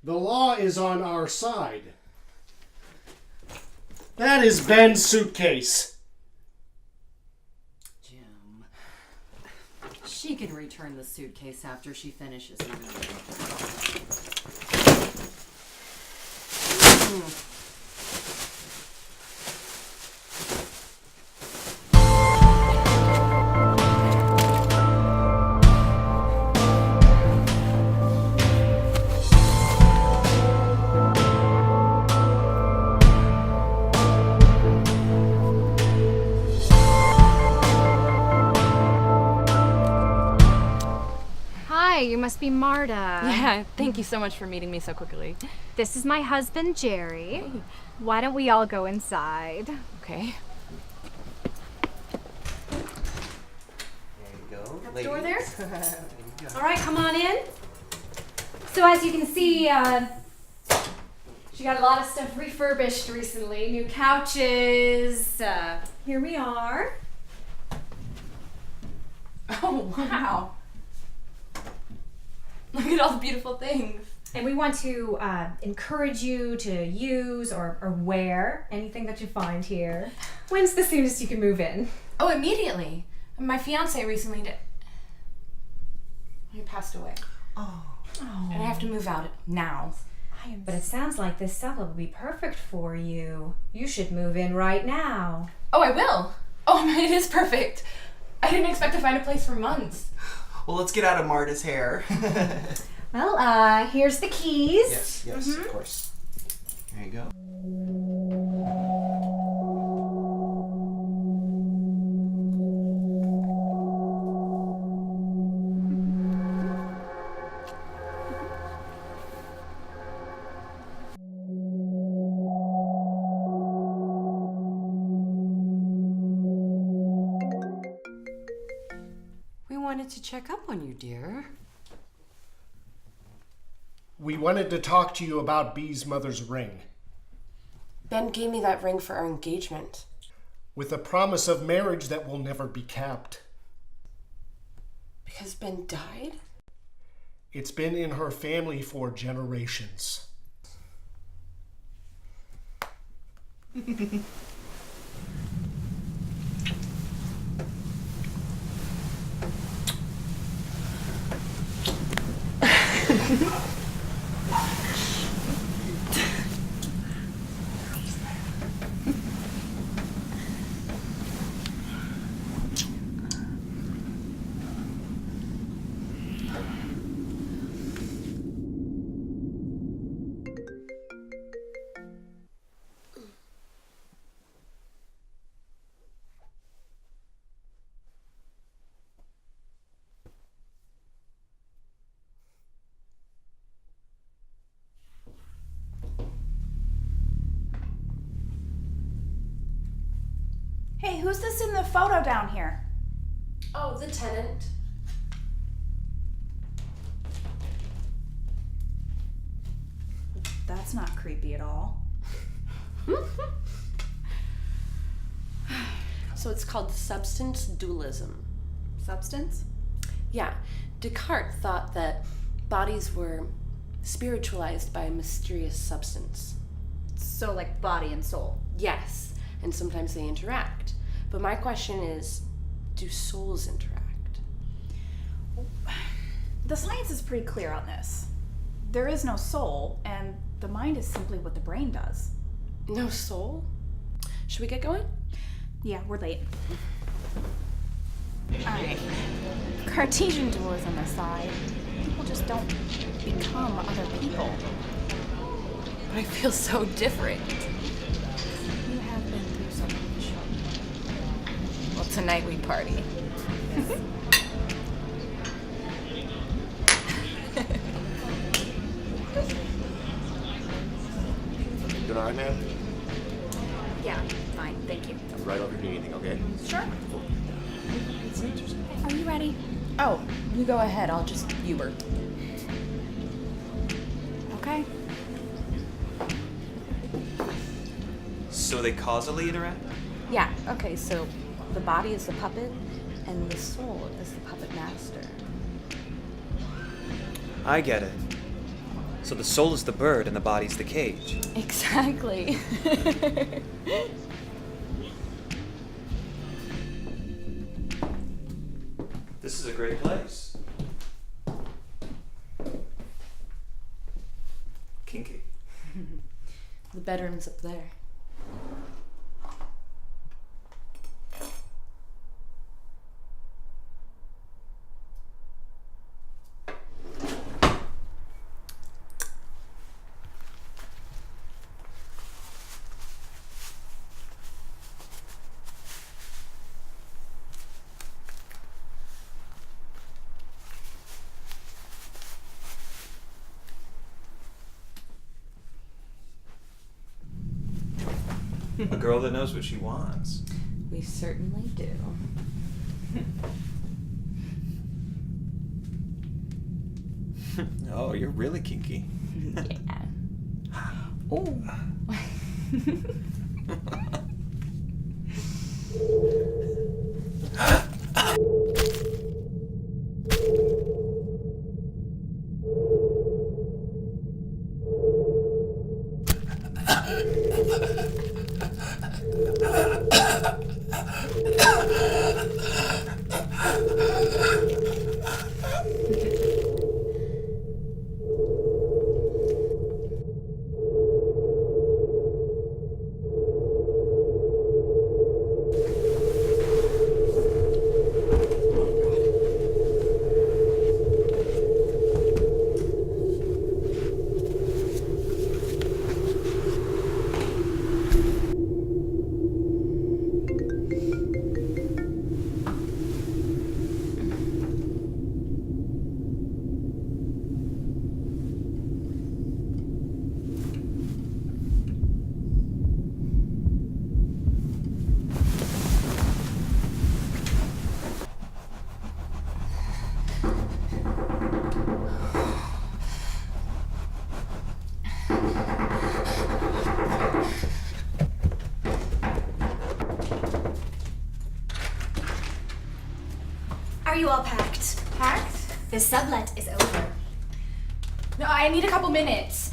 The law is on our side. That is Ben's suitcase. Jim. She can return the suitcase after she finishes moving. Hi, you must be Marta. Yeah, thank you so much for meeting me so quickly. This is my husband, Jerry. Why don't we all go inside? Okay. There you go. Got the door there? There you go. All right, come on in. So as you can see, she got a lot of stuff refurbished recently. New couches. Here we are. Oh, wow. Look at all the beautiful things. And we want to encourage you to use or wear anything that you find here. When's the soonest you can move in? Oh, immediately. My fiance recently he passed away. Oh. And I have to move out now. But it sounds like this cellar would be perfect for you. You should move in right now. Oh, I will. Oh, it is perfect. I didn't expect to find a place for months. Well, let's get out of Marta's hair. Well, here's the keys. Yes, of course. There you go. We wanted to check up on you, dear. We wanted to talk to you about Bee's mother's ring, Ben gave me that ring for our engagement. with a promise of marriage that will never be capped. Because Ben died? It's been in her family for generations. Hey, who's this in the photo down here? Oh, the tenant. That's not creepy at all. So it's called substance dualism. Substance? Yeah, Descartes thought that bodies were spiritualized by a mysterious substance. So like body and soul. Yes, and sometimes they interact. But my question is, do souls interact? The science is pretty clear on this. There is no soul, and the mind is simply what the brain does. No soul? Should we get going? Yeah, we're late. Alright. Cartesian dualism aside, people just don't become other people. But I feel so different. You have been through so much. Well, tonight we party. Doing all right, man? Yeah, fine, thank you. I'm right over here. Anything, okay? Sure. Are you ready? Oh, You go ahead, I'll just view her. Okay. So they causally interact? Yeah, okay, so the body is the puppet, and the soul is the puppet master. I get it. So the soul is the bird and the body's the cage. Exactly. This is a great place. Kinky. The bedroom's up there. A girl that knows what she wants. We certainly do. Oh, you're really kinky. Yeah. Oh. Are you all packed? Packed? The sublet is over. No, I need a couple minutes.